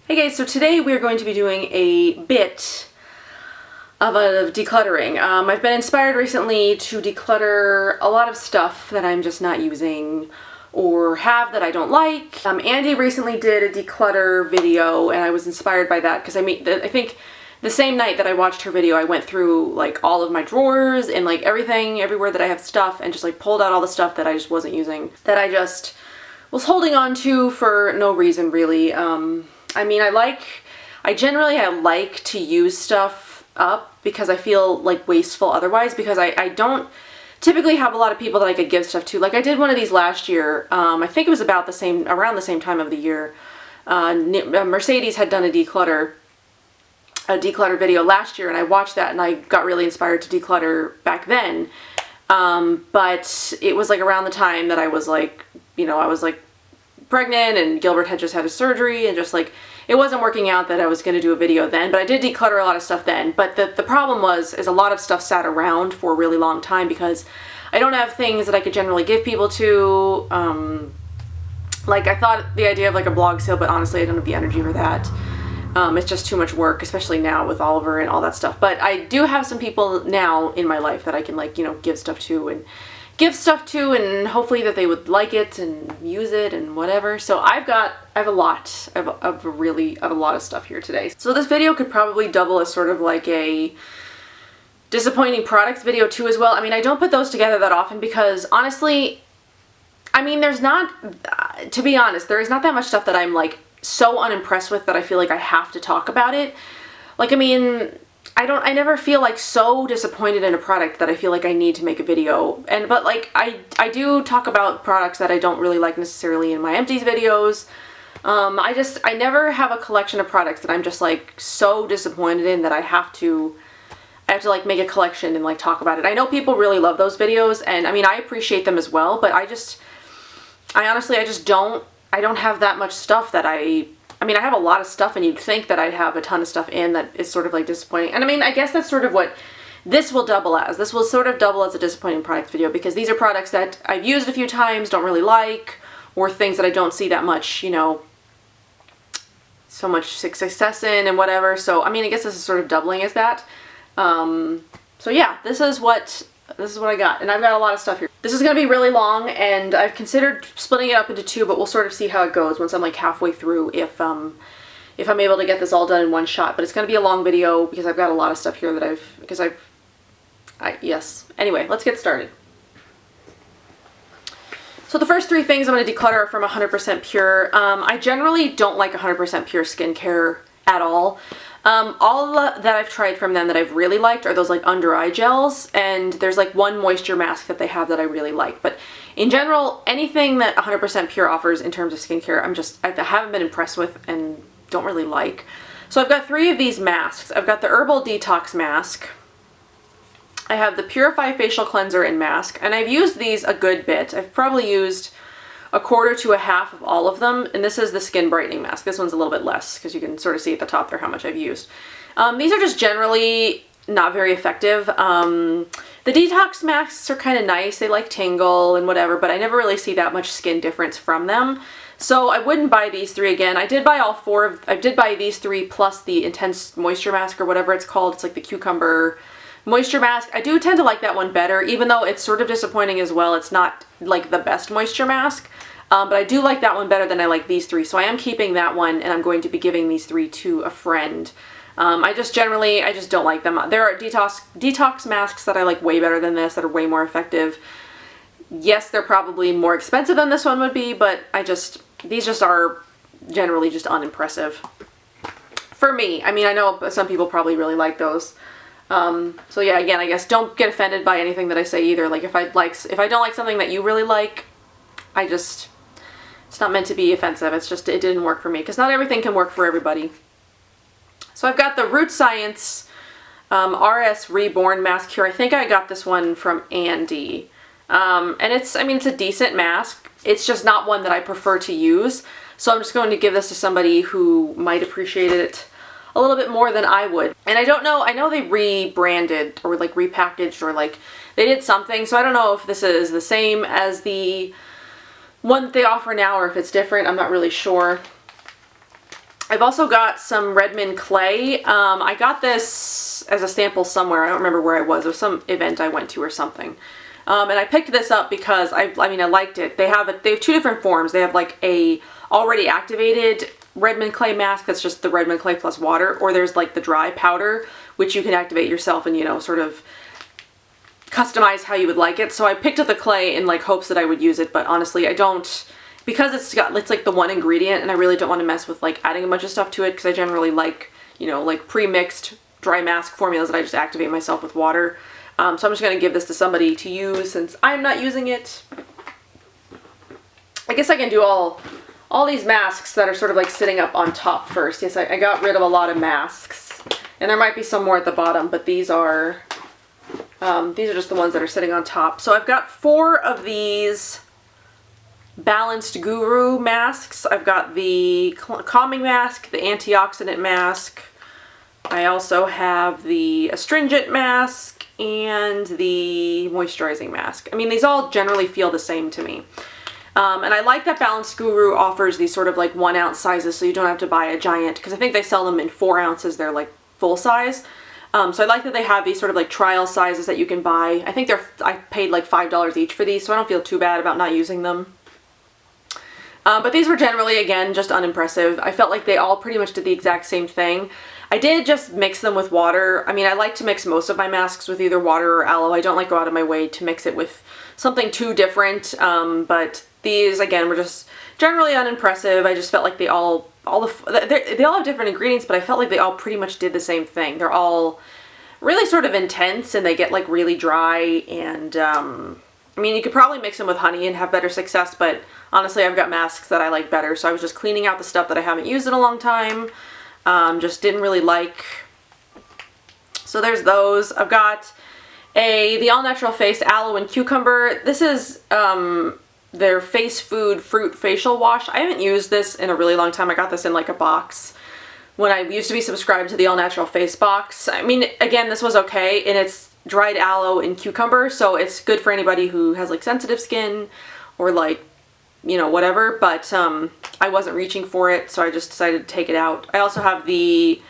Hey guys, so today we're going to be doing a bit of decluttering. I've been inspired recently to declutter a lot of stuff that I'm just not using or have that I don't like. Andy recently did a declutter video and I was inspired by that because I think the same night that I watched her video I went through like all of my drawers and like everything, everywhere that I have stuff, and just like pulled out all the stuff that I just wasn't using, that I just was holding on to for no reason really. I generally like to use stuff up because I feel like wasteful otherwise, because I don't typically have a lot of people that I could give stuff to. Like I did one of these last year. I think it was around the same time of the year. Mercedes had done a declutter video last year, and I watched that and I got really inspired to declutter back then. But it was like around the time that I was like, I was like pregnant and Gilbert had just had a surgery and just like it wasn't working out that I was going to do a video then, but I did declutter a lot of stuff then. But the problem is a lot of stuff sat around for a really long time because I don't have things that I could generally give people to. Like I thought the idea of like a blog sale, but honestly I don't have the energy for that. It's just too much work, especially now with Oliver and all that stuff. But I do have some people now in my life that I can like, give stuff to and hopefully that they would like it and use it and whatever. So I have a lot of stuff here today. So this video could probably double as sort of like a disappointing products video too as well. I mean, I don't put those together that often because honestly, I mean, to be honest, there is not that much stuff that I'm like so unimpressed with that I feel like I have to talk about it. Like, I mean, I never feel like so disappointed in a product that I feel like I need to make a video. But like I do talk about products that I don't really like necessarily in my empties videos. I never have a collection of products that I'm just like so disappointed in that I have to like make a collection and like talk about it. I know people really love those videos, and I mean I appreciate them as well, but I honestly don't have that much stuff that I mean, I have a lot of stuff, and you'd think that I'd have a ton of stuff in that is sort of like disappointing. And I mean, I guess that's sort of what this will double as. This will sort of double as a disappointing product video because these are products that I've used a few times, don't really like, or things that I don't see that much, so much success in and whatever. So, I mean, I guess this is sort of doubling as that. So yeah, this is what I got, and I've got a lot of stuff here. This is going to be really long, and I've considered splitting it up into two, but we'll sort of see how it goes once I'm like halfway through if I'm able to get this all done in one shot. But it's going to be a long video because I've got a lot of stuff here that yes. Anyway, let's get started. So the first three things I'm going to declutter are from 100% Pure. I generally don't like 100% Pure skincare at all. All that I've tried from them that I've really liked are those like under eye gels, and there's like one moisture mask that they have that I really like. But in general, anything that 100% Pure offers in terms of skincare, I haven't been impressed with and don't really like. So I've got three of these masks. I've got the Herbal Detox mask. I have the Purify facial cleanser and mask, and I've used these a good bit. I've probably used a quarter to a half of all of them, and this is the Skin Brightening mask. This one's a little bit less because you can sort of see at the top there how much I've used. These are just generally not very effective. The Detox masks are kind of nice. They like tingle and whatever, but I never really see that much skin difference from them. So I wouldn't buy these three again. I did buy these three plus the Intense Moisture Mask or whatever it's called. It's like the Cucumber Moisture Mask. I do tend to like that one better, even though it's sort of disappointing as well. It's not like the best moisture mask. But I do like that one better than I like these three. So I am keeping that one, and I'm going to be giving these three to a friend. I just don't like them. There are detox masks that I like way better than this, that are way more effective. Yes, they're probably more expensive than this one would be, but these just are generally just unimpressive. For me. I mean, I know some people probably really like those. So yeah, again, I guess don't get offended by anything that I say either. Like if I don't like something that you really like, it's not meant to be offensive. It's just, it didn't work for me because not everything can work for everybody. So I've got the Root Science RS Reborn mask here. I think I got this one from Andy. And it's a decent mask. It's just not one that I prefer to use. So I'm just going to give this to somebody who might appreciate it a little bit more than I would. And I don't know, I know they rebranded or like repackaged or like they did something. So I don't know if this is the same as the one that they offer now or if it's different. I'm not really sure. I've also got some Redmond Clay. I got this as a sample somewhere. I don't remember where I was. It was some event I went to or something. And I picked this up because I liked it. They have two different forms. They have like a already activated Redmond Clay mask that's just the Redmond Clay plus water, or there's like the dry powder, which you can activate yourself and, you know, sort of customize how you would like it. So I picked up the clay in like hopes that I would use it, but honestly I don't, because it's like the one ingredient, and I really don't want to mess with like adding a bunch of stuff to it, because I generally like, you know, like pre-mixed dry mask formulas that I just activate myself with water. So I'm just going to give this to somebody to use since I'm not using it. I guess I can do all these masks that are sort of like sitting up on top first. Yes, I got rid of a lot of masks, and there might be some more at the bottom, but these are just the ones that are sitting on top. So I've got 4 of these Balanced Guru masks. I've got the calming mask, the antioxidant mask. I also have the astringent mask and the moisturizing mask. I mean, these all generally feel the same to me. And I like that Balanced Guru offers these sort of like 1 ounce sizes, so you don't have to buy a giant, because I think they sell them in 4 ounces. They're like full size. So I like that they have these sort of like trial sizes that you can buy. I think I paid like $5 each for these, so I don't feel too bad about not using them. But these were generally, again, just unimpressive. I felt like they all pretty much did the exact same thing. I did just mix them with water. I mean, I like to mix most of my masks with either water or aloe. I don't like go out of my way to mix it with something too different. But these, again, were just generally unimpressive. I just felt like they all have different ingredients, but I felt like they all pretty much did the same thing. They're all really sort of intense, and they get like really dry, and I mean, you could probably mix them with honey and have better success, but honestly, I've got masks that I like better, so I was just cleaning out the stuff that I haven't used in a long time. Just didn't really like. So there's those. I've got the All Natural Face Aloe and Cucumber. This is their Face Food Fruit Facial Wash. I haven't used this in a really long time. I got this in like a box when I used to be subscribed to the All Natural Face box. I mean, again, this was okay, and it's dried aloe and cucumber, so it's good for anybody who has like sensitive skin or like, you know, whatever, but I wasn't reaching for it, so I just decided to take it out. I also have the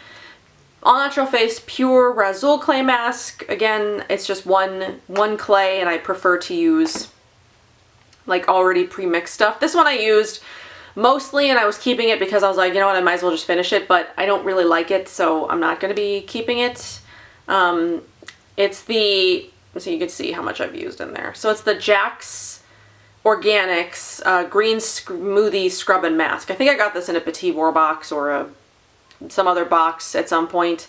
All Natural Face Pure Razul Clay Mask. Again, it's just one clay, and I prefer to use like already pre-mixed stuff. This one I used mostly, and I was keeping it because I was like, you know what, I might as well just finish it, but I don't really like it, so I'm not going to be keeping it. It's the, so you can see how much I've used in there. So it's the Jack's Organics Green Smoothie Scrub and Mask. I think I got this in a Petit War box or some other box at some point.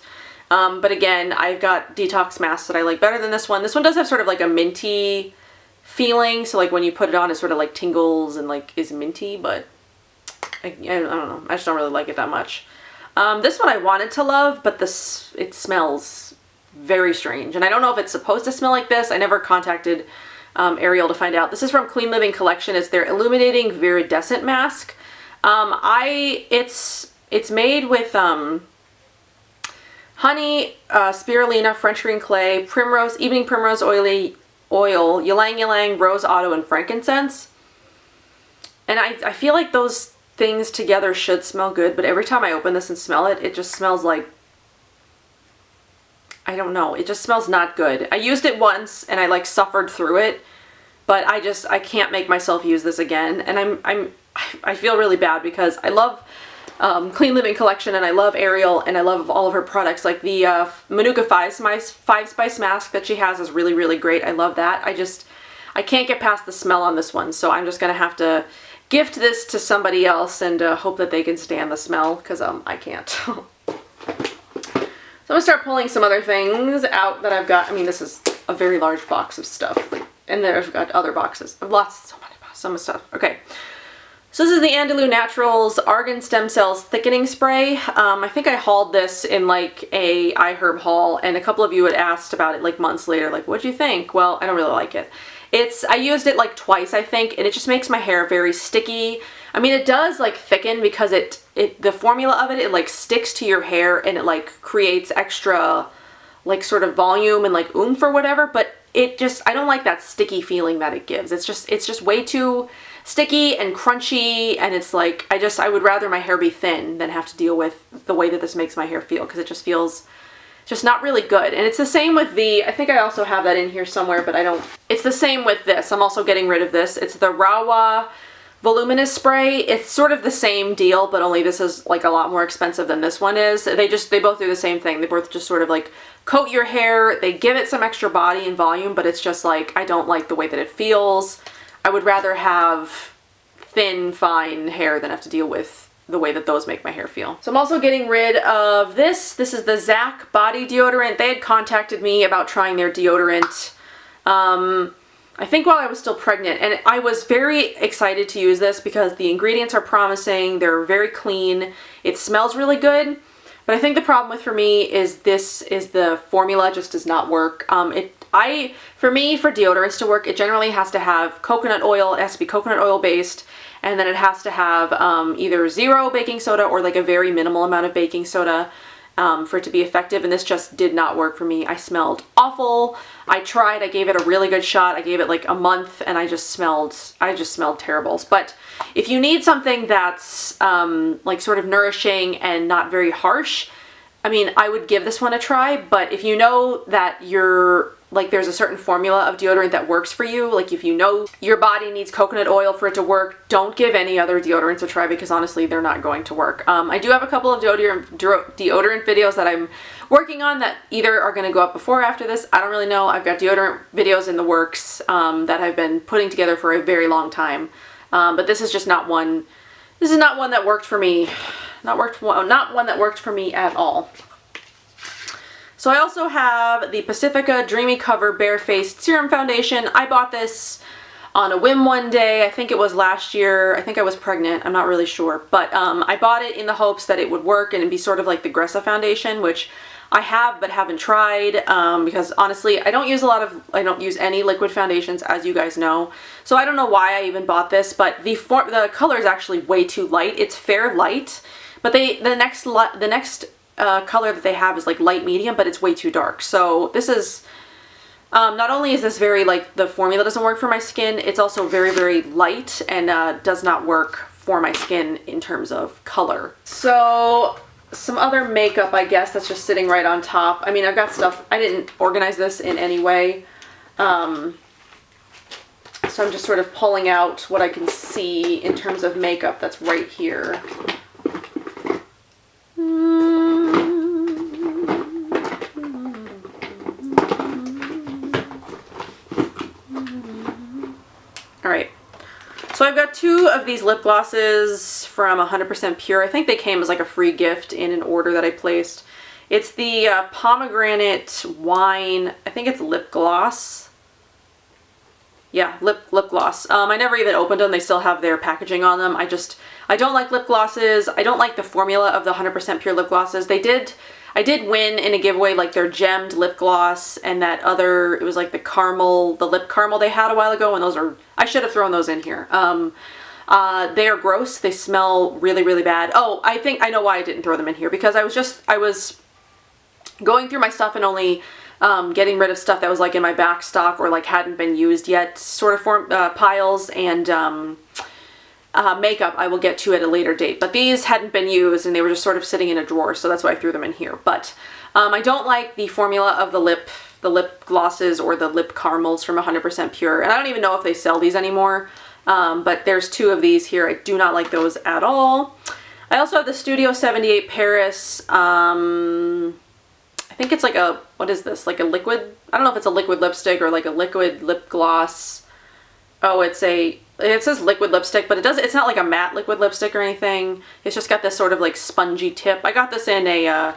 But again, I've got detox masks that I like better than this one. This one does have sort of like a minty feeling, so like when you put it on, it sort of like tingles and like is minty, but I don't know. I just don't really like it that much. This one I wanted to love, but it smells very strange, and I don't know if it's supposed to smell like this. I never contacted Ariel to find out. This is from Clean Living Collection. It's their Illuminating Viridescent Mask. It's made with honey, spirulina, French green clay, primrose, evening primrose oil, ylang ylang, rose otto, and frankincense. And I feel like those things together should smell good, but every time I open this and smell it, it just smells like, I don't know, it just smells not good. I used it once and I like suffered through it, but I can't make myself use this again. And I feel really bad because I love Clean Living Collection, and I love Ariel, and I love all of her products. Like the Manuka 5 Spice Mask that she has is really, really great. I love that. I can't get past the smell on this one, so I'm just gonna have to gift this to somebody else and hope that they can stand the smell, because I can't. So I'm going to start pulling some other things out that I've got. I mean, this is a very large box of stuff. And then I've got other boxes. I've some stuff. Okay. So this is the Andalou Naturals Argan Stem Cells Thickening Spray. I think I hauled this in like a iHerb haul, and a couple of you had asked about it like months later, like, what'd you think? Well, I don't really like it. I used it like twice, I think, and it just makes my hair very sticky. I mean, it does like thicken because the formula of it like sticks to your hair, and it like creates extra like sort of volume and like oomph or whatever, but I don't like that sticky feeling that it gives. It's just way too sticky and crunchy, and it's like, I would rather my hair be thin than have to deal with the way that this makes my hair feel, because it just feels just not really good. And it's the same with I think I also have that in here somewhere, but I don't. It's the same with this. I'm also getting rid of this. It's the Rawa Voluminous Spray. It's sort of the same deal, but only this is like a lot more expensive than this one is. They both do the same thing. They both just sort of like coat your hair. They give it some extra body and volume, but it's just like, I don't like the way that it feels. I would rather have thin, fine hair than have to deal with the way that those make my hair feel. So I'm also getting rid of this. This is the Zac body deodorant. They had contacted me about trying their deodorant, I think while I was still pregnant, and I was very excited to use this because the ingredients are promising, they're very clean, it smells really good, but I think the problem for me is the formula just does not work. For me, for deodorants to work, it generally has to have coconut oil. It has to be coconut oil based, and then it has to have either 0 baking soda or like a very minimal amount of baking soda for it to be effective, and this just did not work for me. I smelled awful. I tried, I gave it a really good shot. I gave it like a month, and I just smelled terrible. But if you need something that's like sort of nourishing and not very harsh, I mean, I would give this one a try. But if you know that there's a certain formula of deodorant that works for you, like if you know your body needs coconut oil for it to work, don't give any other deodorants a try, because honestly, they're not going to work. I do have a couple of deodorant videos that I'm working on that either are going to go up before or after this. I don't really know. I've got deodorant videos in the works that I've been putting together for a very long time. But this is just not one. This is not one that worked for me. Not one that worked for me at all. So I also have the Pacifica Dreamy Cover Bare-Faced Serum Foundation. I bought this on a whim one day. I think it was last year. I think I was pregnant. I'm not really sure. But I bought it in the hopes that it would work and it'd be sort of like the Gressa foundation, which I have but haven't tried because honestly, I don't use any liquid foundations, as you guys know. So I don't know why I even bought this, but the color is actually way too light. It's fair light, but the next color that they have is like light medium, but it's way too dark. So this is, not only is this very, like, the formula doesn't work for my skin, it's also very, very light and does not work for my skin in terms of color. So some other makeup, I guess, that's just sitting right on top. I mean, I've got stuff, I didn't organize this in any way. So I'm just sort of pulling out what I can see in terms of makeup that's right here. Alright, so I've got 2 of these lip glosses from 100% Pure. I think they came as like a free gift in an order that I placed. It's the Pomegranate Wine, I think it's lip gloss. Yeah, lip gloss. I never even opened them. They still have their packaging on them. I don't like lip glosses. I don't like the formula of the 100% Pure lip glosses. I did win in a giveaway like their gemmed lip gloss and that other, it was like the lip caramel they had a while ago, and those are, I should have thrown those in here. They are gross. They smell really, really bad. Oh, I think I know why I didn't throw them in here, because I was going through my stuff and only getting rid of stuff that was like in my back stock or like hadn't been used yet sort of piles, and makeup I will get to at a later date. But these hadn't been used and they were just sort of sitting in a drawer, so that's why I threw them in here. But I don't like the formula of the lip glosses or the lip caramels from 100% Pure, and I don't even know if they sell these anymore. But there's 2 of these here. I do not like those at all. I also have the Studio 78 Paris. I think it's like a, what is this? Like a liquid, I don't know if it's a liquid lipstick or like a liquid lip gloss. Oh, it says liquid lipstick, but it's not like a matte liquid lipstick or anything. It's just got this sort of like spongy tip. I got this in a,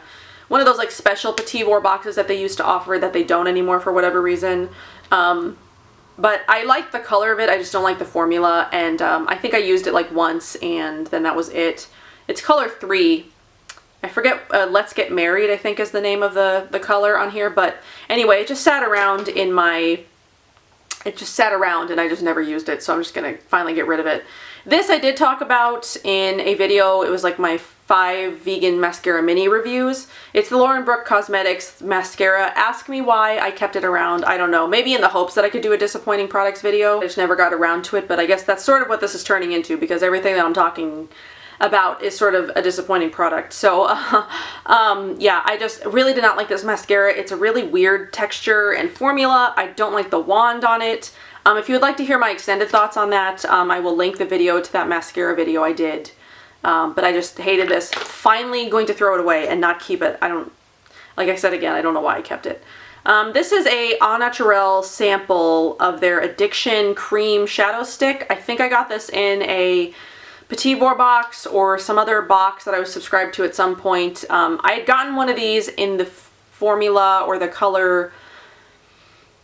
one of those like special Petit Vour boxes that they used to offer that they don't anymore for whatever reason. But I like the color of it, I just don't like the formula, and I think I used it like once and then that was it. It's color 3. I forget, Let's Get Married I think is the name of the color on here, but anyway, it just sat around in my it just sat around and I just never used it, so I'm just gonna finally get rid of it. This I did talk about in a video. It was like my 5 vegan mascara mini reviews. It's the Lauren Brooke Cosmetics mascara. Ask me why I kept it around. I don't know. Maybe in the hopes that I could do a disappointing products video. I just never got around to it, but I guess that's sort of what this is turning into, because everything that I'm talking about is sort of a disappointing product. So yeah, I just really did not like this mascara. It's a really weird texture and formula. I don't like the wand on it. If you would like to hear my extended thoughts on that, I will link the video to that mascara video I did. But I just hated this. Finally going to throw it away and not keep it. Like I said again, I don't know why I kept it. This is a Au Naturel sample of their Addiction Cream Shadow Stick. I think I got this in a Petit Bour box or some other box that I was subscribed to at some point. I had gotten one of these in the formula or the color.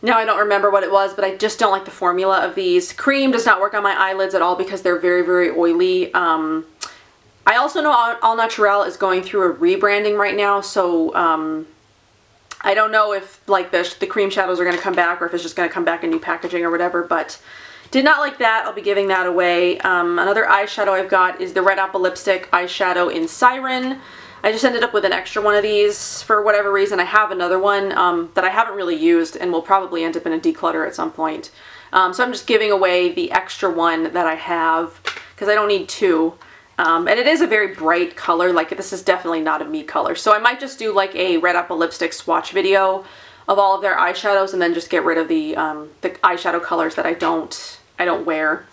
Now I don't remember what it was, but I just don't like the formula of these. Cream does not work on my eyelids at all because they're very, very oily. I also know Au Naturel is going through a rebranding right now, so I don't know if like the cream shadows are going to come back or if it's just going to come back in new packaging or whatever, but did not like that. I'll be giving that away. Another eyeshadow I've got is the Red Apple Lipstick eyeshadow in Siren. I just ended up with an extra one of these for whatever reason. I have another one that I haven't really used and will probably end up in a declutter at some point. So I'm just giving away the extra one that I have because I don't need two. And it is a very bright color. Like, this is definitely not a me color. So I might just do like a Red Apple Lipstick swatch video of all of their eyeshadows and then just get rid of the eyeshadow colors that I don't wear,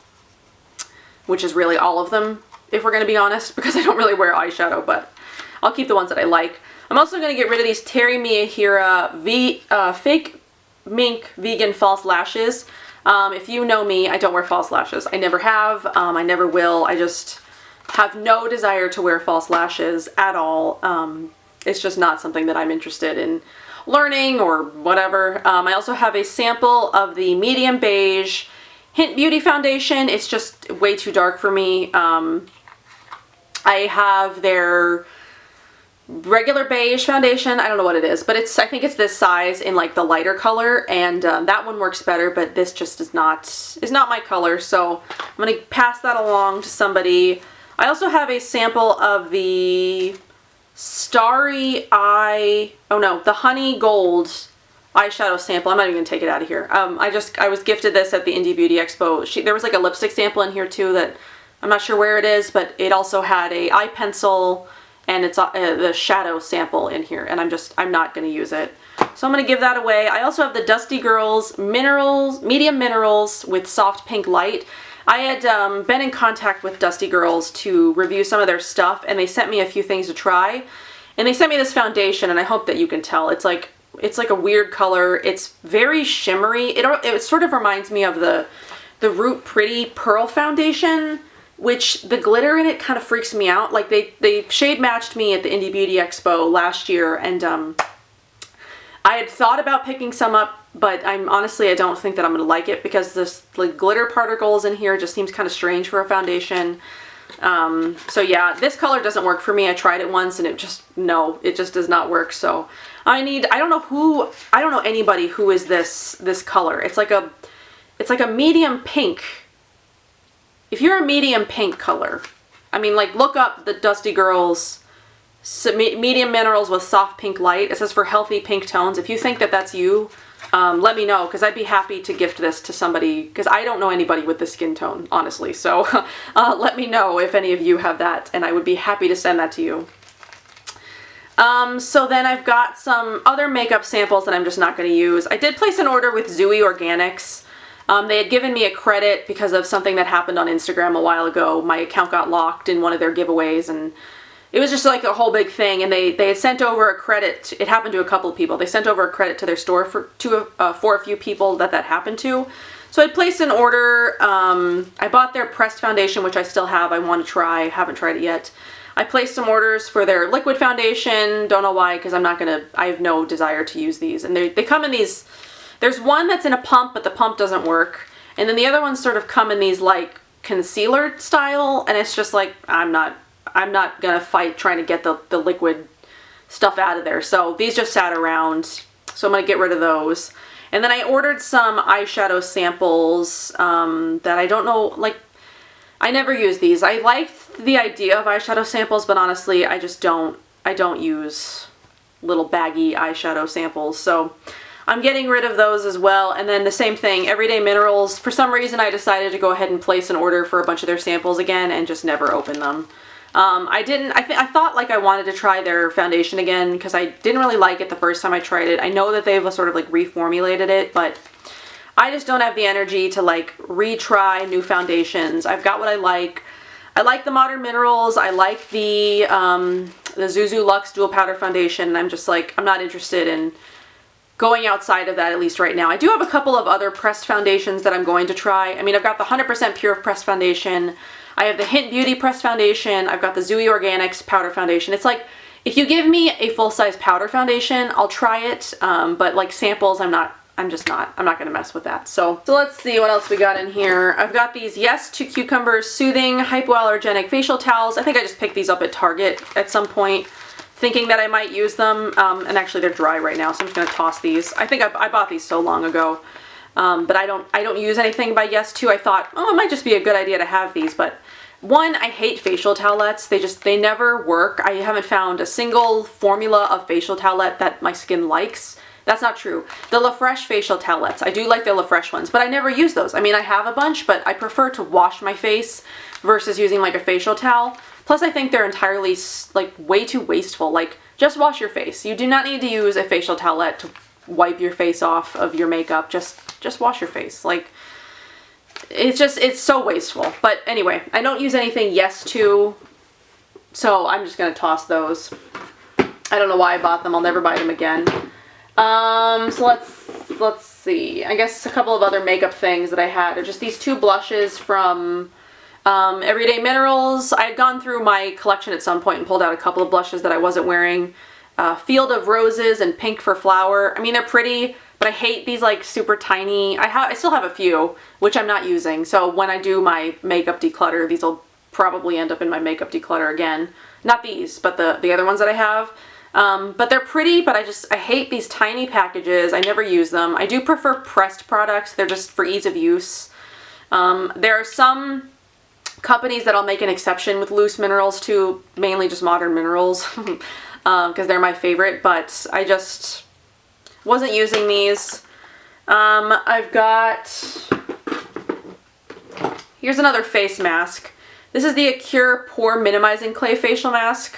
which is really all of them, if we're going to be honest, because I don't really wear eyeshadow, but I'll keep the ones that I like. I'm also going to get rid of these Terry Miyahira Fake Mink Vegan False Lashes. If you know me, I don't wear false lashes. I never have. I never will. I just have no desire to wear false lashes at all. It's just not something that I'm interested in learning or whatever. I also have a sample of the medium beige Hint Beauty foundation. It's just way too dark for me. I have their regular beige foundation. I don't know what it is, but I think it's this size in like the lighter color, and that one works better, but this just is not my color, so I'm going to pass that along to somebody. I also have a sample of the Starry Eye, the Honey Gold eyeshadow sample. I'm not even going to take it out of here. I was gifted this at the Indie Beauty Expo. There was like a lipstick sample in here too that I'm not sure where it is, but it also had a eye pencil and it's the shadow sample in here, and I'm not going to use it. So I'm going to give that away. I also have the Dusty Girls Medium Minerals with Soft Pink Light. I had been in contact with Dusty Girls to review some of their stuff, and they sent me a few things to try. And they sent me this foundation, and I hope that you can tell. It's like a weird color. It's very shimmery. It sort of reminds me of the Root Pretty Pearl foundation, which the glitter in it kind of freaks me out. Like, they shade matched me at the Indie Beauty Expo last year, and I had thought about picking some up, but honestly, I don't think that I'm going to like it because this like glitter particles in here just seems kind of strange for a foundation. So yeah, this color doesn't work for me. I tried it once and it just does not work. So I don't know anybody who is this color. It's like a medium pink. If you're a medium pink color, I mean, like, look up the Dusty Girls Medium Minerals with Soft Pink Light. It says for healthy pink tones. If you think that that's you, let me know, because I'd be happy to gift this to somebody, because I don't know anybody with this skin tone, honestly. So let me know if any of you have that, and I would be happy to send that to you. So then I've got some other makeup samples that I'm just not going to use. I did place an order with Zooey Organics. They had given me a credit because of something that happened on Instagram a while ago. My account got locked in one of their giveaways, and it was just like a whole big thing, and they had sent over a credit. It happened to a couple of people. They sent over a credit to their store for a few people that happened to. So I placed an order. I bought their pressed foundation, which I still have. I want to try. Haven't tried it yet. I placed some orders for their liquid foundation. Don't know why, because I have no desire to use these. And they come in these, there's one that's in a pump, but the pump doesn't work. And then the other ones sort of come in these like concealer style, and it's just like, I'm not gonna fight trying to get the liquid stuff out of there. So these just sat around, so I'm gonna get rid of those. And then I ordered some eyeshadow samples that I don't know, like, I never use these. I liked the idea of eyeshadow samples, but honestly, I don't use little baggy eyeshadow samples. So I'm getting rid of those as well. And then the same thing, Everyday Minerals. For some reason, I decided to go ahead and place an order for a bunch of their samples again and just never open them. I thought like I wanted to try their foundation again because I didn't really like it the first time I tried it. I know that they've sort of like reformulated it, but I just don't have the energy to like retry new foundations. I've got what I like. I like the Modern Minerals. I like the Zuzu Luxe Dual Powder Foundation. And I'm just like, I'm not interested in going outside of that, at least right now. I do have a couple of other pressed foundations that I'm going to try. I mean, I've got the 100% Pure Pressed Foundation. I have the Hint Beauty Pressed Foundation. I've got the Zooey Organics Powder Foundation. It's like, if you give me a full-size powder foundation, I'll try it. But like samples, I'm not gonna mess with that. So let's see what else we got in here. I've got these Yes to Cucumber Soothing Hypoallergenic Facial Towels. I think I just picked these up at Target at some point, thinking that I might use them. And actually they're dry right now, so I'm just gonna toss these. I think I bought these so long ago. But I don't use anything by Yes to. I thought, oh, it might just be a good idea to have these, but one, I hate facial towelettes. They never work. I haven't found a single formula of facial towelette that my skin likes. That's not true. The La Fresh facial towelettes, I do like the La Fresh ones, but I never use those. I mean, I have a bunch, but I prefer to wash my face versus using like a facial towel. Plus, I think they're entirely like way too wasteful. Like, just wash your face. You do not need to use a facial towelette to wipe your face off of your makeup. Just wash your face. Like, it's so wasteful. But anyway, I don't use anything Yes to, so I'm just gonna toss those. I don't know why I bought them. I'll never buy them again. So let's see. I guess a couple of other makeup things that I had are just these two blushes from Everyday Minerals. I had gone through my collection at some point and pulled out a couple of blushes that I wasn't wearing. Field of Roses and Pink for Flower. I mean, they're pretty, but I hate these like super tiny. I still have a few, which I'm not using. So when I do my makeup declutter, these will probably end up in my makeup declutter again. Not these, but the other ones that I have. But they're pretty, but I hate these tiny packages. I never use them. I do prefer pressed products. They're just for ease of use. There are some companies that'll make an exception with loose minerals too, mainly just Modern Minerals, because they're my favorite, but I just wasn't using these. I've got, here's another face mask. This is the Acure Pore Minimizing Clay Facial Mask.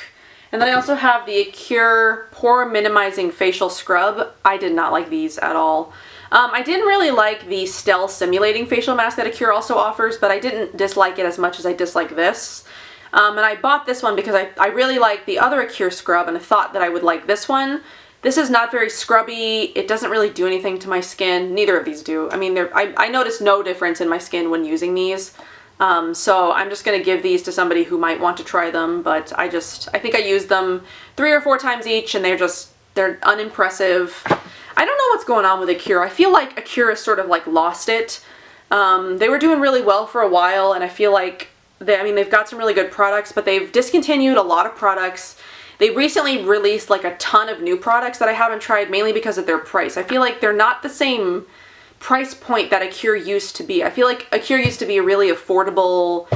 And then I also have the Acure Pore Minimizing Facial Scrub. I did not like these at all. I didn't really like the Stell Simulating Facial Mask that Acure also offers, but I didn't dislike it as much as I dislike this. And I bought this one because I really like the other Acure scrub and I thought that I would like this one. This is not very scrubby. It doesn't really do anything to my skin. Neither of these do. I mean, I noticed no difference in my skin when using these. So I'm just going to give these to somebody who might want to try them, but I think I used them 3 or 4 times each and they're unimpressive. I don't know what's going on with Acure. I feel like Acure has sort of like lost it. They were doing really well for a while and I feel like they've got some really good products, but they've discontinued a lot of products. They recently released like a ton of new products that I haven't tried, mainly because of their price. I feel like they're not the same price point that Acure used to be. I feel like Acure used to be a really affordable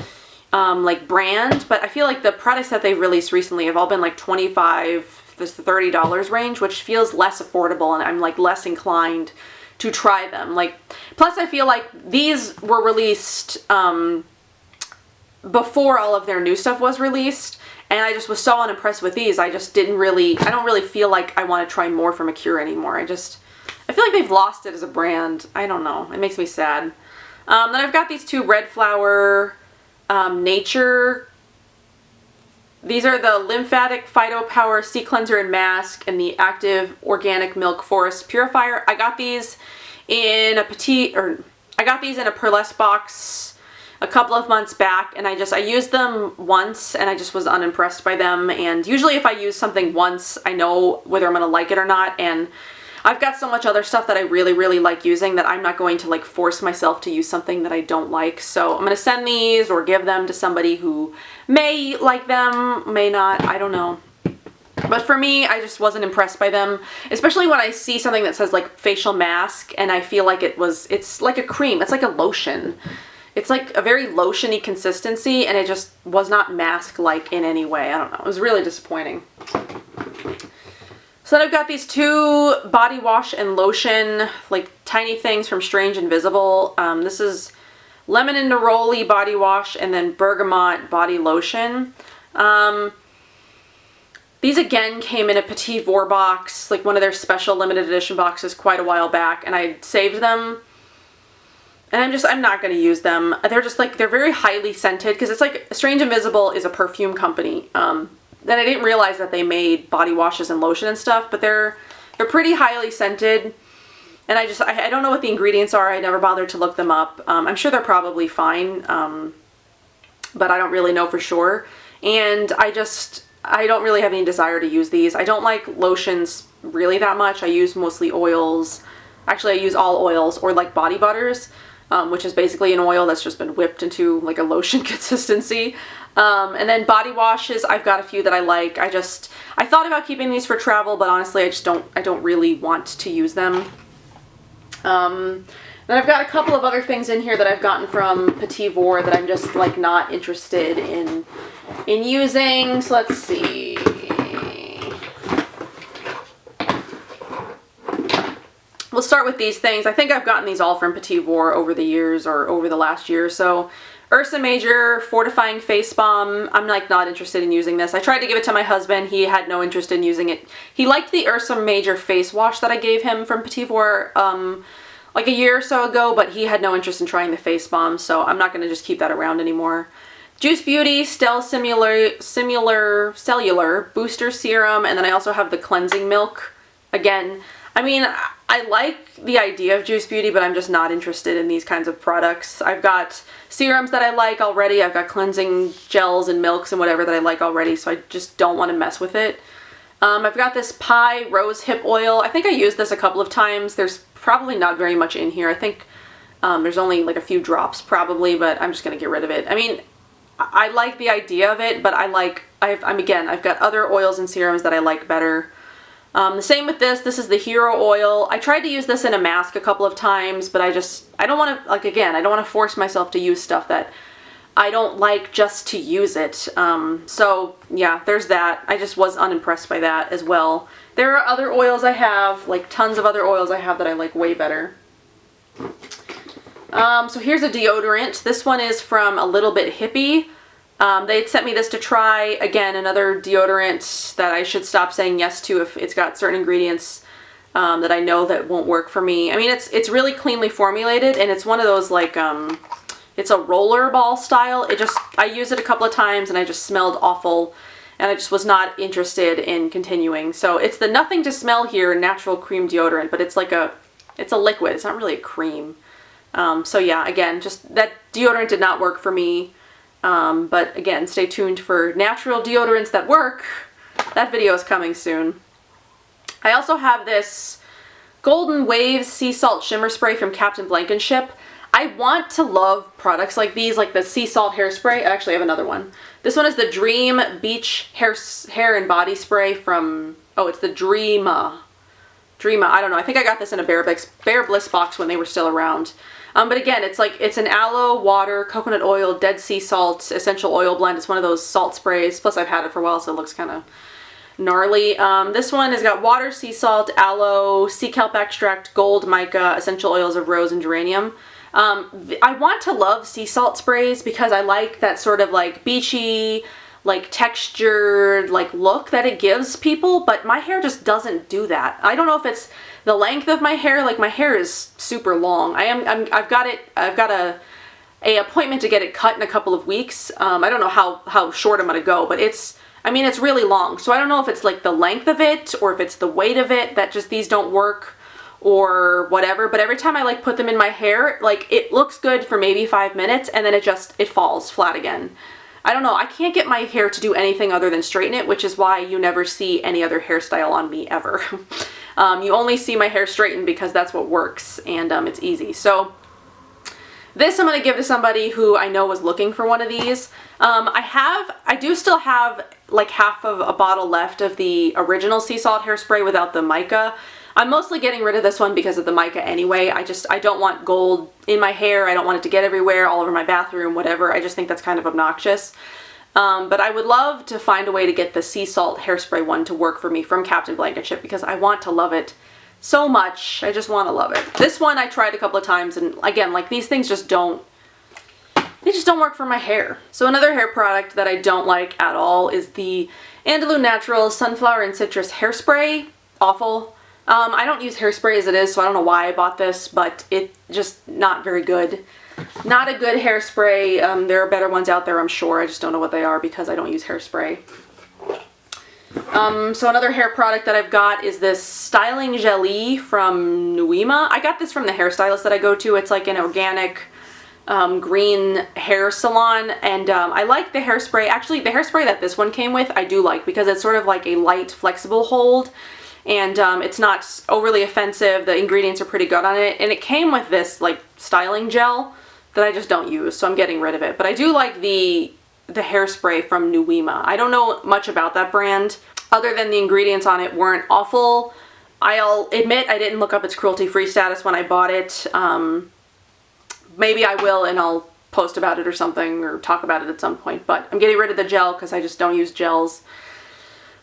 like brand, but I feel like the products that they've released recently have all been like $25 to $30 range, which feels less affordable and I'm like less inclined to try them. Like, plus I feel like these were released before all of their new stuff was released, and I just was so unimpressed with these. I don't really feel like I want to try more from Acure anymore. I feel like they've lost it as a brand. I don't know. It makes me sad. Then I've got these two Red Flower Nature. These are the Lymphatic Phyto Power Sea Cleanser and Mask and the Active Organic Milk Forest Purifier. I got these in a Pearlesque box a couple of months back, and I used them once and I just was unimpressed by them. And usually if I use something once, I know whether I'm going to like it or not, and I've got so much other stuff that I really, really like using that I'm not going to like force myself to use something that I don't like. So I'm going to send these or give them to somebody who may like them, may not, I don't know. But for me, I just wasn't impressed by them, especially when I see something that says like facial mask and I feel like it's like a cream, it's like a lotion. It's like a very lotion-y consistency, and it just was not mask-like in any way. I don't know. It was really disappointing. So then I've got these two body wash and lotion, like tiny things from Strange Invisible. This is lemon and neroli body wash and then bergamot body lotion. These again came in a Petit Vour box, like one of their special limited edition boxes quite a while back, and I saved them. And I'm not going to use them. They're just like, they're very highly scented, because it's like Strange Invisible is a perfume company. Then I didn't realize that they made body washes and lotion and stuff, but they're pretty highly scented. And I don't know what the ingredients are. I never bothered to look them up. I'm sure they're probably fine, but I don't really know for sure. And I don't really have any desire to use these. I don't like lotions really that much. I use mostly oils. Actually, I use all oils, or like body butters, which is basically an oil that's just been whipped into like a lotion consistency. And then body washes, I've got a few that I like. I thought about keeping these for travel, but honestly, I don't really want to use them. Then I've got a couple of other things in here that I've gotten from Petit Vour that I'm just like not interested in using. So let's see. We'll start with these things. I think I've gotten these all from Petit Vour over the years, or over the last year or so. Ursa Major Fortifying Face Balm. I'm like not interested in using this. I tried to give it to my husband. He had no interest in using it. He liked the Ursa Major face wash that I gave him from Petit Vour like a year or so ago, but he had no interest in trying the face balm, so I'm not going to just keep that around anymore. Juice Beauty Stell Cellular Booster Serum, and then I also have the Cleansing Milk. Again, I mean, I like the idea of Juice Beauty, but I'm just not interested in these kinds of products. I've got serums that I like already. I've got cleansing gels and milks and whatever that I like already, so I just don't want to mess with it. I've got this Pi Rose Hip Oil. I think I used this a couple of times. There's probably not very much in here. I think there's only like a few drops probably, but I'm just going to get rid of it. I mean, I like the idea of it, but I've got other oils and serums that I like better. The same with this. This is the Hero Oil. I tried to use this in a mask a couple of times, but I don't want to, like, again, I don't want to force myself to use stuff that I don't like just to use it. So yeah, there's that. I just was unimpressed by that as well. There are other oils I have, like tons of other oils I have that I like way better. So here's a deodorant. This one is from A Little Bit Hippie. They sent me this to try. Again, another deodorant that I should stop saying yes to if it's got certain ingredients that I know that won't work for me. I mean, it's really cleanly formulated, and it's one of those like, it's a roller ball style. I used it a couple of times and I just smelled awful, and I just was not interested in continuing. So it's the Nothing to Smell Here Natural Cream Deodorant, but it's a liquid. It's not really a cream. So yeah, again, just that deodorant did not work for me. But again, stay tuned for natural deodorants that work. That video is coming soon. I also have this Golden Waves Sea Salt Shimmer Spray from Captain Blankenship. I want to love products like these, like the sea salt hairspray. I actually have another one. This one is the Dream Beach Hair and Body Spray from, oh, it's the Dreama. I don't know. I think I got this in a Bare Bliss box when they were still around. But again, it's an aloe, water, coconut oil, dead sea salt, essential oil blend. It's one of those salt sprays. Plus I've had it for a while, so it looks kind of gnarly. This one has got water, sea salt, aloe, sea kelp extract, gold mica, essential oils of rose and geranium. I want to love sea salt sprays because I like that sort of like beachy, like textured like look that it gives people, but my hair just doesn't do that. I don't know if it's the length of my hair. Like, my hair is super long. I've got a appointment to get it cut in a couple of weeks. I don't know how short I'm gonna go, but it's really long. So I don't know if it's like the length of it or if it's the weight of it that just these don't work or whatever. But every time I like put them in my hair, like, it looks good for maybe 5 minutes and then it falls flat again. I don't know. I can't get my hair to do anything other than straighten it, which is why you never see any other hairstyle on me ever. You only see my hair straightened because that's what works, and it's easy. So This I'm going to give to somebody who I know was looking for one of these. I do still have like half of a bottle left of the original sea salt hairspray without the mica. I'm mostly getting rid of this one because of the mica anyway. I don't want gold in my hair. I don't want it to get everywhere, all over my bathroom, whatever. I just think that's kind of obnoxious. But I would love to find a way to get the sea salt hairspray one to work for me from Captain Blankenship because I want to love it so much. I just want to love it. This one I tried a couple of times, and again, like, these things just don't work for my hair. So another hair product that I don't like at all is the Andalou Naturals Sunflower and Citrus Hairspray. Awful. I don't use hairspray as it is, so I don't know why I bought this, but it's just not very good. Not a good hairspray. There are better ones out there, I'm sure. I just don't know what they are because I don't use hairspray. So another hair product that I've got is this styling jelly from Nuima. I got this from the hairstylist that I go to. It's like an organic green hair salon, and I like the hairspray. Actually, the hairspray that this one came with I do like because it's sort of like a light, flexible hold, and it's not overly offensive. The ingredients are pretty good on it, and it came with this like styling gel that I just don't use, so I'm getting rid of it. But I do like the hairspray from Nuima. I don't know much about that brand other than the ingredients on it weren't awful. I'll admit I didn't look up its cruelty-free status when I bought it. Maybe I will, and I'll post about it or something, or talk about it at some point, but I'm getting rid of the gel because I just don't use gels.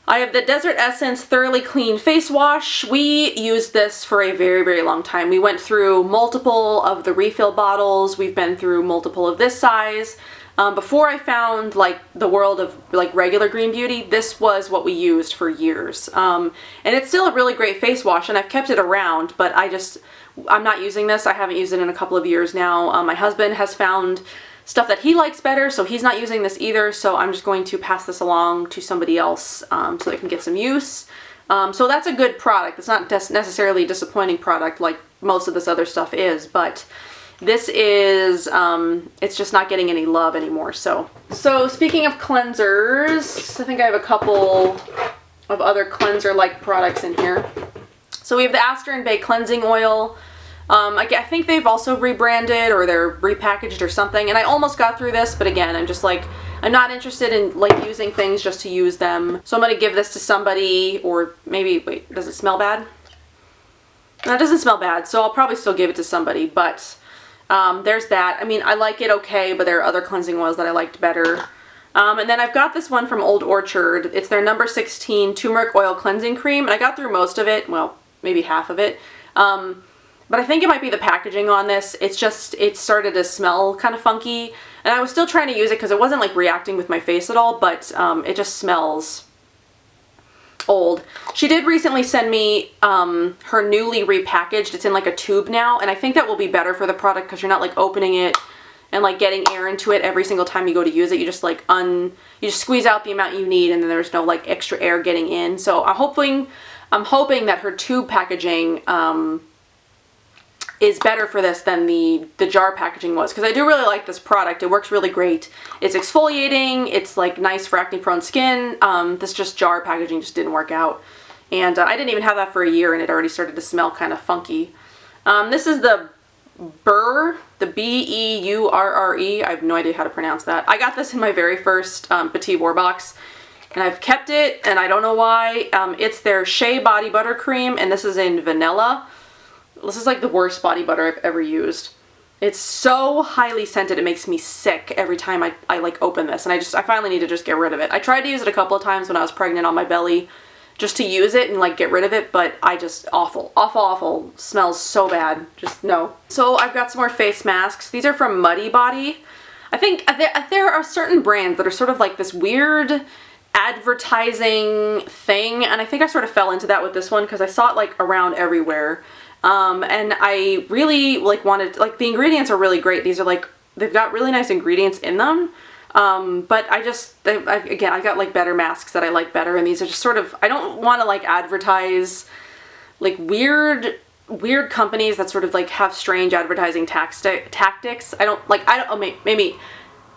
I have the Desert Essence Thoroughly Clean Face Wash. We used this for a very, very long time. We went through multiple of the refill bottles. We've been through multiple of this size. Before I found like the world of like regular Green Beauty, this was what we used for years. And it's still a really great face wash, and I've kept it around, but I'm not using this. I haven't used it in a couple of years now. My husband has found stuff that he likes better, so he's not using this either, so I'm just going to pass this along to somebody else so they can get some use. So that's a good product. It's not necessarily a disappointing product like most of this other stuff is, but this is, it's just not getting any love anymore. So speaking of cleansers, I think I have a couple of other cleanser-like products in here. So we have the Astringent Bay Cleansing Oil. I think they've also rebranded or they're repackaged or something, and I almost got through this, but again, I'm just like, I'm not interested in like using things just to use them. So I'm going to give this to somebody, or maybe, wait, does it smell bad? No, it doesn't smell bad, so I'll probably still give it to somebody, but there's that. I mean, I like it okay, but there are other cleansing oils that I liked better. And then I've got this one from Old Orchard. It's their number 16 Turmeric Oil Cleansing Cream, and I got through most of it, well, maybe half of it. But I think it might be the packaging on this. It's just, it started to smell kind of funky, and I was still trying to use it because it wasn't like reacting with my face at all, but it just smells old. She did recently send me her newly repackaged. It's in like a tube now, and I think that will be better for the product because you're not like opening it and like getting air into it every single time you go to use it. You just like you just squeeze out the amount you need, and then there's no like extra air getting in. So I'm hoping that her tube packaging is better for this than the jar packaging was, because I do really like this product. It works really great. It's exfoliating. It's like nice for acne prone skin. This just jar packaging just didn't work out, and I didn't even have that for a year, and it already started to smell kind of funky. This is the Burr, the Beurre. I have no idea how to pronounce that. I got this in my very first Petit War box, and I've kept it, and I don't know why. It's their Shea Body Butter Cream, and this is in vanilla. This is like the worst body butter I've ever used. It's so highly scented, it makes me sick every time I like open this, and I finally need to just get rid of it. I tried to use it a couple of times when I was pregnant on my belly just to use it and like get rid of it, but awful. Smells so bad. Just no. So I've got some more face masks. These are from Muddy Body. I think there are certain brands that are sort of like this weird advertising thing, and I think I sort of fell into that with this one because I saw it like around everywhere. And I really like wanted, like, the ingredients are really great. These are like, they've got really nice ingredients in them. But I got like better masks that I like better, and these are just sort of, I don't want to like advertise like weird companies that sort of like have strange advertising tactics. Maybe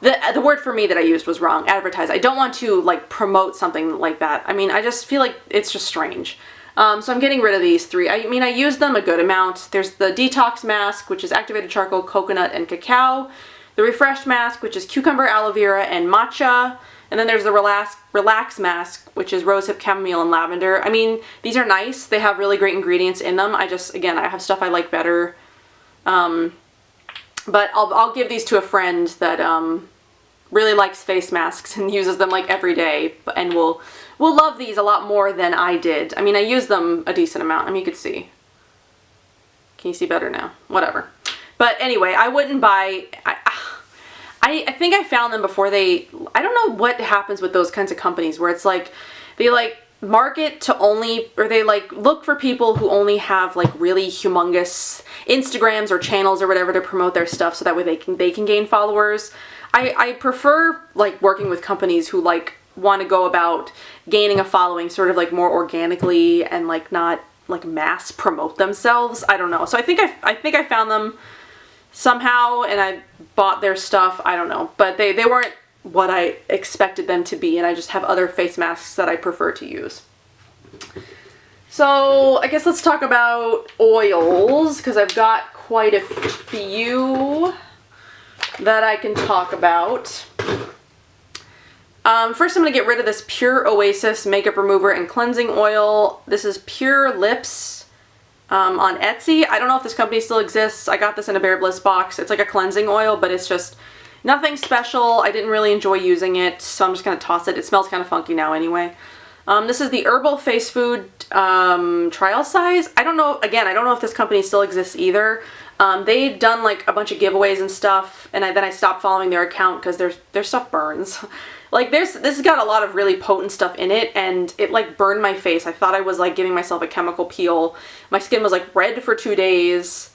the word for me that I used was wrong. Advertise. I don't want to like promote something like that. I mean, I just feel like it's just strange. So I'm getting rid of these 3. I mean, I use them a good amount. There's the Detox mask, which is activated charcoal, coconut, and cacao. The Refresh mask, which is cucumber, aloe vera, and matcha. And then there's the Relax mask, which is rosehip, chamomile, and lavender. I mean, these are nice. They have really great ingredients in them. I have stuff I like better. But I'll give these to a friend that really likes face masks and uses them like every day, and will love these a lot more than I did. I mean, I use them a decent amount. I mean, you could see. Can you see better now? Whatever. But anyway, I wouldn't buy... I think I found them before I don't know what happens with those kinds of companies where it's like, they like market to only, or they like look for people who only have like really humongous Instagrams or channels or whatever to promote their stuff so that way they can gain followers. I prefer like working with companies who like want to go about gaining a following sort of like more organically and like not like mass promote themselves. I don't know. So I think I found them somehow and I bought their stuff. I don't know, but they weren't what I expected them to be, and I just have other face masks that I prefer to use. So I guess let's talk about oils, because I've got quite a few that I can talk about. First I'm going to get rid of this Pure Oasis Makeup Remover and Cleansing Oil. This is Pure Lips on Etsy. I don't know if this company still exists. I got this in a Bare Bliss box. It's like a cleansing oil, but it's just nothing special. I didn't really enjoy using it, so I'm just going to toss it. It smells kind of funky now anyway. This is the Herbal Face Food trial size. I don't know, again, I don't know if this company still exists either. They've done like a bunch of giveaways and stuff, and then I stopped following their account because their stuff burns. Like this has got a lot of really potent stuff in it, and it like burned my face. I thought I was like giving myself a chemical peel. My skin was like red for 2 days.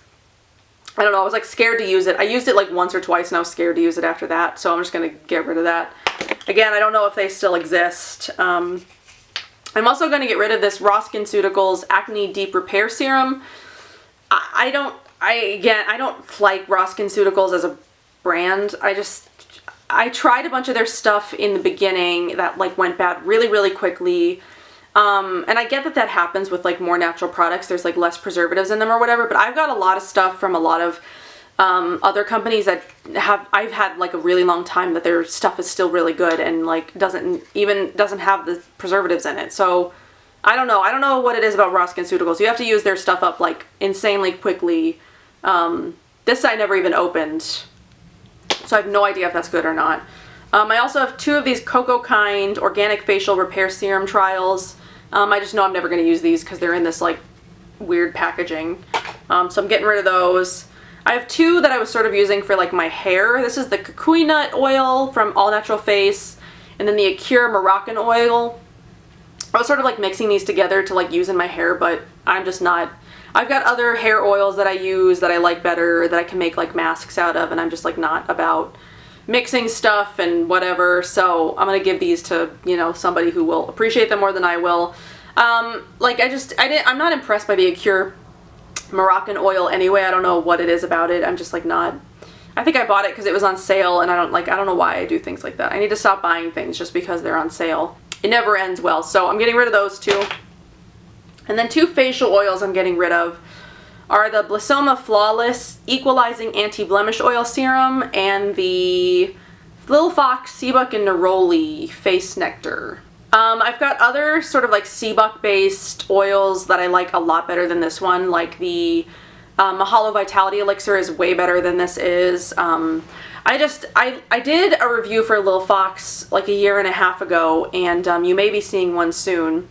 I don't know, I was like scared to use it. I used it like once or twice and I was scared to use it after that, so I'm just gonna get rid of that. Again, I don't know if they still exist. I'm also gonna get rid of this Raw SkinCeuticals Acne Deep Repair Serum. I don't like Raw SkinCeuticals as a brand. I tried a bunch of their stuff in the beginning that like went bad really, really quickly. And I get that happens with like more natural products. There's like less preservatives in them or whatever, but I've got a lot of stuff from a lot of other companies that I've had like a really long time that their stuff is still really good and like doesn't have the preservatives in it. So I don't know what it is about Raw SkinCeuticals. You have to use their stuff up like insanely quickly. This I never even opened, so I have no idea if that's good or not. I also have 2 of these Cocoa Kind Organic Facial Repair Serum trials. I just know I'm never going to use these because they're in this like weird packaging. So I'm getting rid of those. I have 2 that I was sort of using for like my hair. This is the Kukui Nut Oil from All Natural Face, and then the Acure Moroccan Oil. I was sort of like mixing these together to like use in my hair, but I'm just not. I've got other hair oils that I use that I like better, that I can make like masks out of, and I'm just like not about mixing stuff and whatever. So I'm gonna give these to, you know, somebody who will appreciate them more than I will. I'm not impressed by the Acure Moroccan Oil anyway. I don't know what it is about it. I'm just like not. I think I bought it because it was on sale, and I don't know why I do things like that. I need to stop buying things just because they're on sale. It never ends well. So I'm getting rid of those 2. And then 2 facial oils I'm getting rid of are the Blissoma Flawless Equalizing Anti-Blemish Oil Serum and the Lil Fox Seabuck and Neroli Face Nectar. I've got other sort of like Seabuck based oils that I like a lot better than this one, like the Mahalo Vitality Elixir is way better than this is. I did a review for Lil Fox like a 1.5 years ago, and you may be seeing one soon.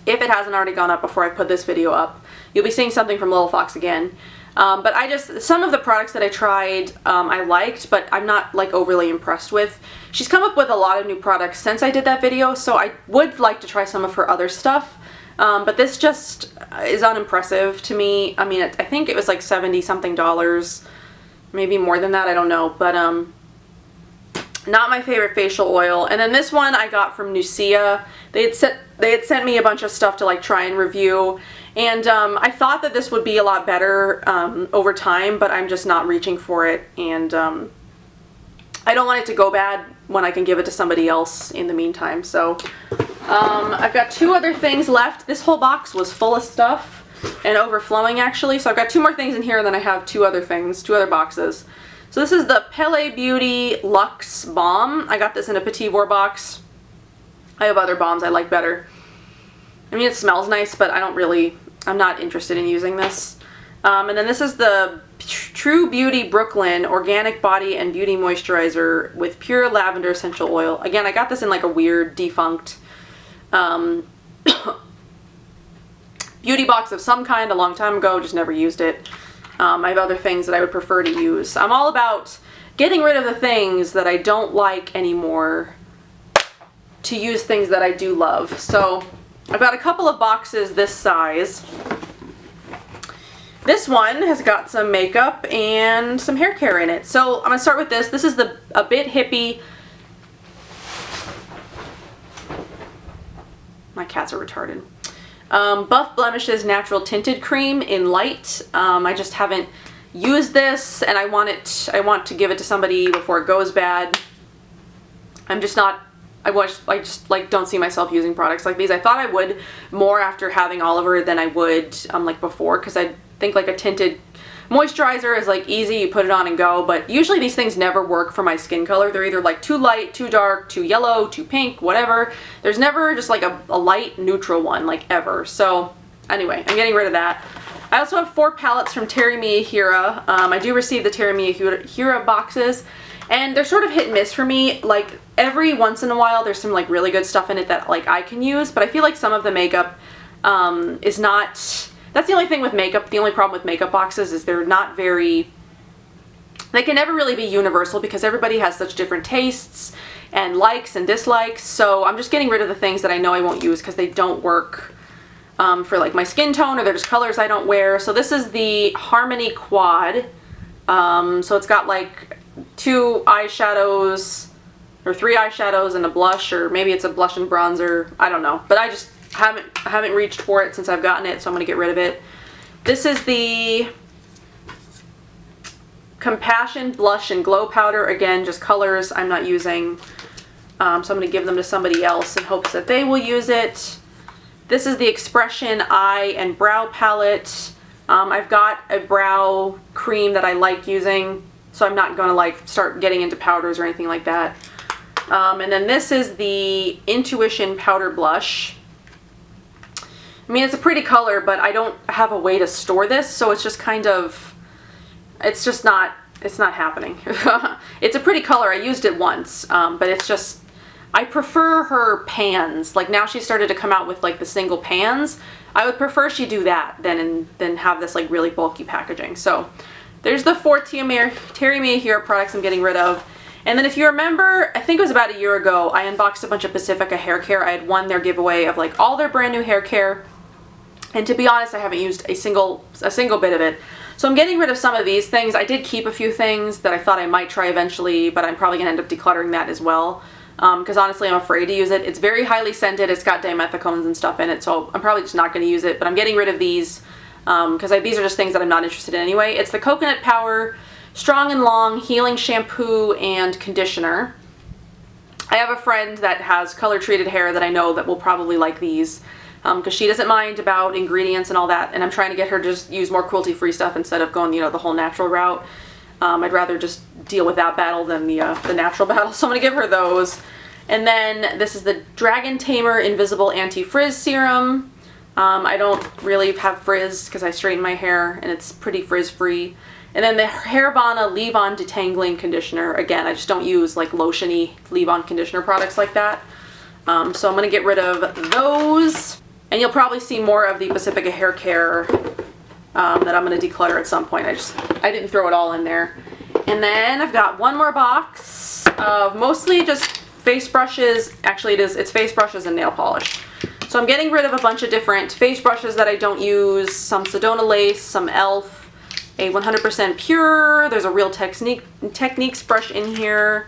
If it hasn't already gone up before I put this video up, you'll be seeing something from Lil Fox again. But some of the products that I tried, I liked, but I'm not like overly impressed with. She's come up with a lot of new products since I did that video, so I would like to try some of her other stuff. But this just is unimpressive to me. I mean, I think it was like $70 something, maybe more than that, I don't know. But not my favorite facial oil. And then this one I got from Nucia. They had sent me a bunch of stuff to like try and review, and I thought that this would be a lot better over time, but I'm just not reaching for it, and I don't want it to go bad when I can give it to somebody else in the meantime. So I've got 2 other things left. This whole box was full of stuff and overflowing actually. So I've got 2 more things in here and then I have 2 other things, 2 other boxes. So this is the Pele Beauty Luxe Balm. I got this in a Petit Vour box. I have other balms I like better. I mean, it smells nice, but I'm not interested in using this. And then this is the True Beauty Brooklyn Organic Body and Beauty Moisturizer with pure lavender essential oil. Again, I got this in like a weird defunct beauty box of some kind a long time ago, just never used it. I have other things that I would prefer to use. I'm all about getting rid of the things that I don't like anymore to use things that I do love. So I've got a couple of boxes this size. This one has got some makeup and some hair care in it. So I'm gonna start with this. This is the A Bit Hippie. My cats are retarded. Buff Blemishes Natural Tinted Cream in Light. I just haven't used this and I want to give it to somebody before it goes bad. I'm just not, I just like don't see myself using products like these. I thought I would more after having Oliver than I would like before, because I think like a tinted moisturizer is like easy, you put it on and go, but usually these things never work for my skin color. They're either like too light, too dark, too yellow, too pink, whatever. There's never just like a light neutral one, like ever. So anyway, I'm getting rid of that. I also have 4 palettes from Terry Miyahira. I do receive the Terry Miyahira boxes, and they're sort of hit and miss for me. Like every once in a while there's some like really good stuff in it that like I can use, but I feel like some of the makeup is not. That's the only thing with makeup. The only problem with makeup boxes is they're not very, they can never really be universal because everybody has such different tastes and likes and dislikes. So I'm just getting rid of the things that I know I won't use because they don't work for like my skin tone, or they're just colors I don't wear. So this is the Harmony Quad. So it's got like 2 eyeshadows or 3 eyeshadows and a blush, or maybe it's a blush and bronzer. I don't know, but I just haven't reached for it since I've gotten it, so I'm going to get rid of it. This is the Compassion Blush and Glow Powder. Again, just colors I'm not using. So I'm going to give them to somebody else in hopes that they will use it. This is the Expression Eye and Brow Palette. I've got a brow cream that I like using, so I'm not going to like start getting into powders or anything like that. And then this is the Intuition Powder Blush. I mean, it's a pretty color, but I don't have a way to store this, so it's just kind of, it's not happening. It's a pretty color. I used it once, but it's just, I prefer her pans. Like now she started to come out with like the single pans. I would prefer she do that than have this like really bulky packaging. So there's the 4 Terry Miyahira products I'm getting rid of. And then if you remember, I think it was about a year ago, I unboxed a bunch of Pacifica hair care. I had won their giveaway of like all their brand new hair care. And to be honest, I haven't used a single bit of it. So I'm getting rid of some of these things. I did keep a few things that I thought I might try eventually, but I'm probably going to end up decluttering that as well. Because honestly, I'm afraid to use it. It's very highly scented. It's got dimethicones and stuff in it, so I'm probably just not going to use it. But I'm getting rid of these because these are just things that I'm not interested in anyway. It's the Coconut Power Strong and Long Healing Shampoo and Conditioner. I have a friend that has color-treated hair that I know that will probably like these. Because she doesn't mind about ingredients and all that, and I'm trying to get her to just use more cruelty-free stuff instead of going, the whole natural route. I'd rather just deal with that battle than the natural battle, so I'm going to give her those. And then this is the Dragon Tamer Invisible Anti-Frizz Serum. I don't really have frizz because I straighten my hair, and it's pretty frizz-free. And then the Hairvana Leave-On Detangling Conditioner. Again, I just don't use like lotion-y leave-on conditioner products like that. So I'm going to get rid of those. And you'll probably see more of the Pacifica hair care that I'm going to declutter at some point. I didn't throw it all in there. And then I've got one more box of mostly just face brushes. Actually, it's face brushes and nail polish. So I'm getting rid of a bunch of different face brushes that I don't use. Some Sedona Lace, some e.l.f., a 100% pure. There's a Real Techniques brush in here.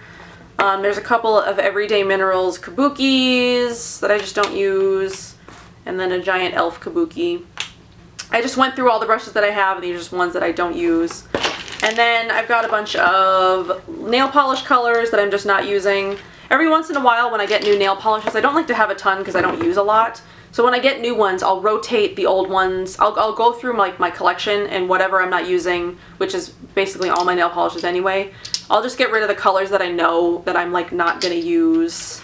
There's a couple of Everyday Minerals kabukis that I just don't use. And then a giant e.l.f. kabuki. I just went through all the brushes that I have, and these are just ones that I don't use. And then I've got a bunch of nail polish colors that I'm just not using. Every once in a while when I get new nail polishes, I don't like to have a ton because I don't use a lot. So when I get new ones, I'll rotate the old ones. I'll go through like my collection and whatever I'm not using, which is basically all my nail polishes anyway. I'll just get rid of the colors that I know that I'm like not gonna use.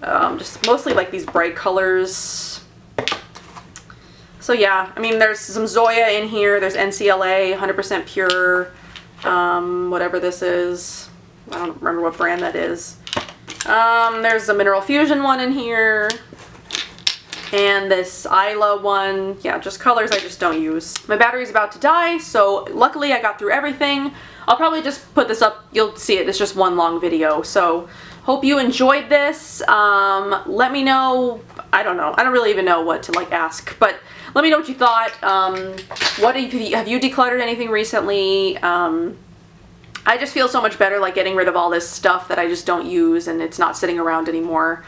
Just mostly like these bright colors. So yeah, I mean there's some Zoya in here. There's NCLA, 100% pure, whatever this is. I don't remember what brand that is. There's a Mineral Fusion one in here. And this Aloe one. Yeah, just colors I just don't use. My battery's about to die, so luckily I got through everything. I'll probably just put this up. You'll see it. It's just one long video. So hope you enjoyed this. Let me know. I don't know. I don't really even know what to like ask, but let me know what you thought. Have you decluttered anything recently? I just feel so much better like getting rid of all this stuff that I just don't use and it's not sitting around anymore.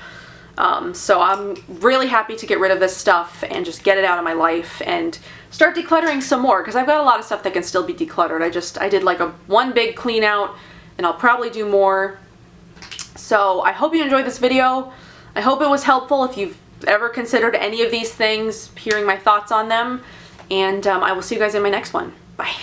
So I'm really happy to get rid of this stuff and just get it out of my life and start decluttering some more because I've got a lot of stuff that can still be decluttered. I did like one big clean out and I'll probably do more. So I hope you enjoyed this video. I hope it was helpful if you've ever considered any of these things, hearing my thoughts on them. And I will see you guys in my next one. Bye.